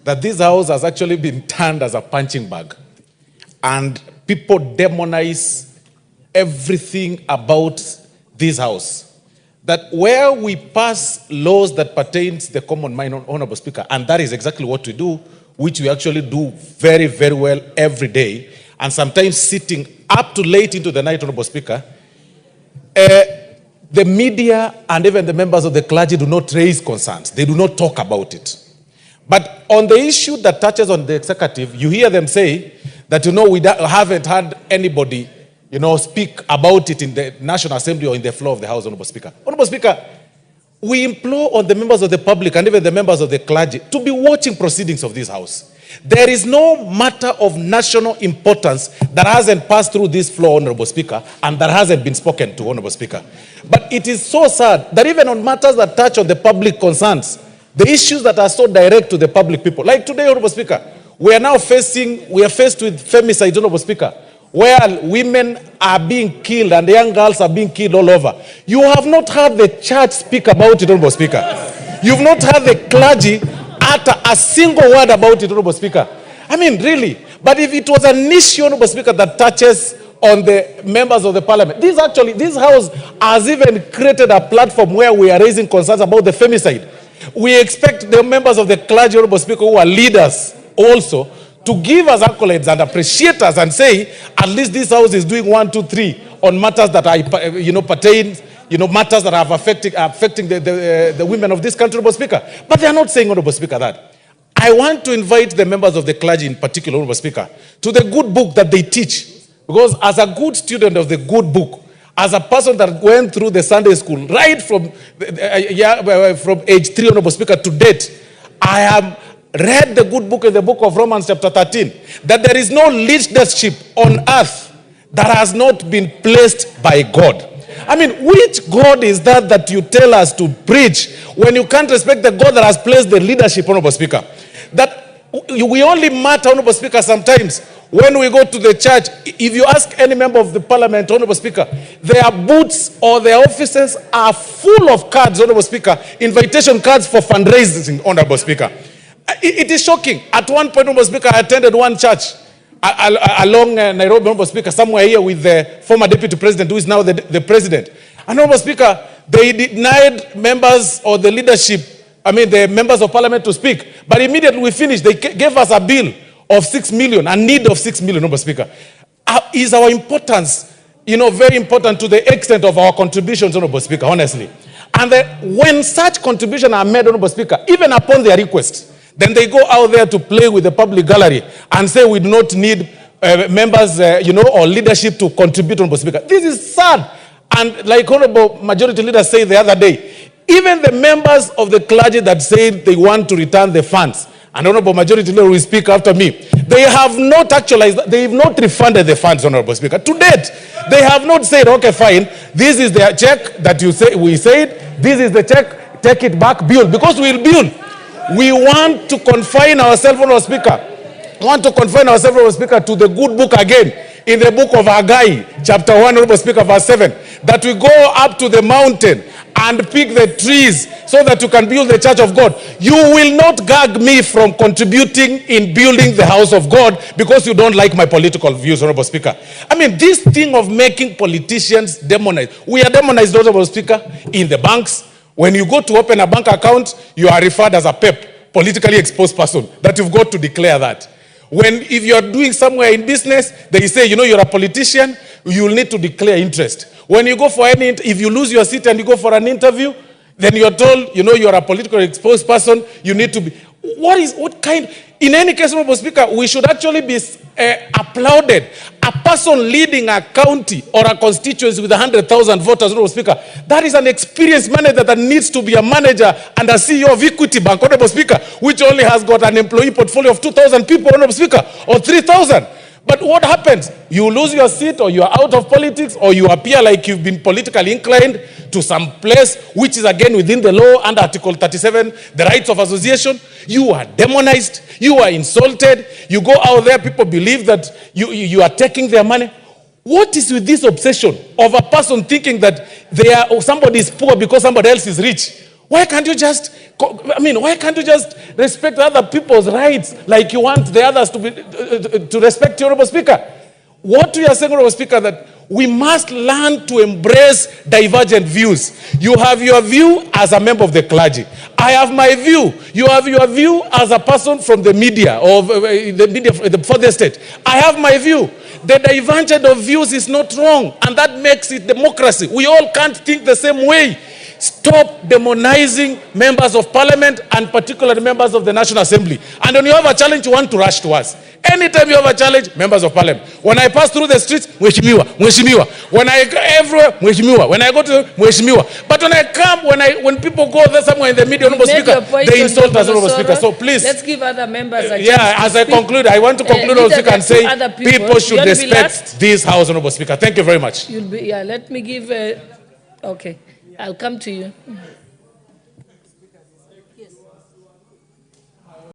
that this house has actually been turned as a punching bag, and people demonize everything about this house. That where we pass laws that pertain to the common man, Honorable Speaker, and that is exactly what we do, which we actually do very, very well every day, and sometimes sitting up to late into the night, Honorable Speaker, the media and even the members of the clergy do not raise concerns. They do not talk about it. But on the issue that touches on the executive, you hear them say that, we haven't had anybody, speak about it in the National Assembly or in the floor of the House, Honorable Speaker. Honorable Speaker, we implore on the members of the public and even the members of the clergy to be watching proceedings of this House. There is no matter of national importance that hasn't passed through this floor, Honorable Speaker, and that hasn't been spoken to, Honorable Speaker. But it is so sad that even on matters that touch on the public concerns, the issues that are so direct to the public people, like today, Honorable Speaker, we are faced with femicide, Honorable Speaker, where women are being killed and young girls are being killed all over. You have not heard the church speak about it, Honorable Speaker. You've not heard the clergy utter a single word about it, Honorable Speaker. I mean, really. But if it was an issue, Honorable Speaker, that touches on the members of the parliament, this House has even created a platform where we are raising concerns about the femicide. We expect the members of the clergy, Honorable Speaker, who are leaders also, to give us accolades and appreciate us and say, at least this House is doing 1, 2, 3 on matters that are, pertain, matters that are affecting the women of this country, Honorable Speaker. But they are not saying, Honorable Speaker, that. I want to invite the members of the clergy in particular, Honorable Speaker, to the good book that they teach. Because as a good student of the good book, as a person that went through the Sunday school, right from age 3, Honorable Speaker, to date, I have read the good book in the book of Romans chapter 13, that there is no leadership on earth that has not been placed by God. I mean, which God is that you tell us to preach when you can't respect the God that has placed the leadership, Honorable Speaker? That we only matter, Honorable Speaker, sometimes when we go to the church. If you ask any member of the parliament, Honorable Speaker, their booths or their offices are full of cards, Honorable Speaker, invitation cards for fundraising, Honorable Speaker. It is shocking. At one point, Honorable Speaker, I attended one church along Nairobi, Honorable Speaker, somewhere here with the former deputy president, who is now the president. And Honorable Speaker, they denied members or the leadership, the members of parliament to speak. But immediately we finished, they gave us a bill of 6 million, a need of 6 million, Honorable Speaker. Is our importance, very important to the extent of our contributions, Honorable Speaker, honestly. And when such contributions are made, Honorable Speaker, even upon their request, then they go out there to play with the public gallery and say we do not need members, or leadership to contribute, Honorable Speaker. This is sad. And like Honorable Majority Leader said the other day, even the members of the clergy that said they want to return the funds, and Honorable Majority Leader will speak after me, they have not actualized, they have not refunded the funds, Honorable Speaker. To date, they have not said, okay, fine, this is the check that we said, this is the check, take it back, build, because we'll build. We want to confine ourselves, Honorable Speaker. We want to confine ourselves, Honorable Speaker, to the good book again, in the book of Haggai, chapter 1, Honorable Speaker, verse 7, that we go up to the mountain and pick the trees so that you can build the church of God. You will not gag me from contributing in building the house of God because you don't like my political views, Honorable Speaker. This thing of making politicians demonized. We are demonized, Honorable Speaker, in the banks. When you go to open a bank account, you are referred as a PEP, politically exposed person, that you've got to declare that. If you are doing somewhere in business, they say, you're a politician, you will need to declare interest. When you go for if you lose your seat and you go for an interview, then you're told, you're a politically exposed person, you need to be. In any case, Honorable Speaker, we should actually be applauded. A person leading a county or a constituency with 100,000 voters, Honorable Speaker, that is an experienced manager that needs to be a manager and a CEO of Equity Bank, Honorable Speaker, which only has got an employee portfolio of 2,000 people, Honorable Speaker, or 3,000. But what happens? You lose your seat, or you are out of politics, or you appear like you've been politically inclined to some place which is again within the law under Article 37, the rights of association. You are demonized, you are insulted, you go out there, people believe that you are taking their money. What is with this obsession of a person thinking that somebody is poor because somebody else is rich? Why can't you just, why can't you just respect other people's rights like you want the others to respect you, Honorable Speaker? What we are saying, Honorable Speaker, that we must learn to embrace divergent views. You have your view as a member of the clergy. I have my view. You have your view as a person from the media or the media for the state. I have my view. The divergence of views is not wrong, and that makes it democracy. We all can't think the same way. Stop demonizing members of parliament and particularly members of the National Assembly. And when you have a challenge, you want to rush to us. Anytime you have a challenge, members of parliament. When I pass through the streets, Mheshimiwa, Mheshimiwa. When I go everywhere, Mheshimiwa. When I go to Mheshimiwa. But when I come, when people go there somewhere in the media, Honorable Speaker, they insult us, Honorable Speaker. So please. Let's give other members a chance. Yeah, as I conclude, I want to conclude, Honorable Speaker, and say people should respect this House, Honorable Speaker. Thank you very much. Let me give okay. I'll come to you.